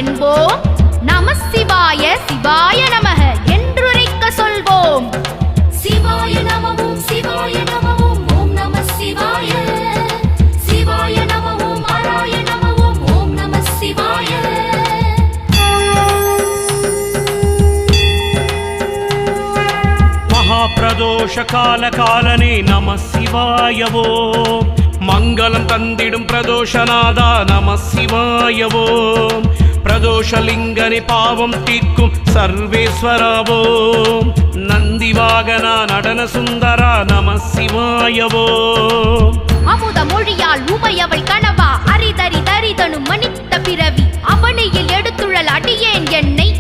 என்போம். நம சிவாய சிவாய நமக என்றுரைக்க சொல்வோம். சிவாய நமவும் சிவாய நமவும் ஓம் நம சிவாய. சிவாய நமவும் ஹராய நமவும் ஓம் நம சிவாய. மகாபிரதோஷ கால காலனே நம சிவாயவோ. மங்களம் தந்திடும் பிரதோஷநாதா நம சிவாயவோ. பிரதோஷலிங்கனே பாவம் தீர்க்கும் சர்வேஸ்வராவோ. நந்திவாகனா நடன சுந்தரா நம சிவாயவோ. அமுத மொழியால் உமையவள் கனவா அரிதரி தரிதனும் மனித்த பிறவி அவனியில் எடுத்துழல் அடியேன் என்னை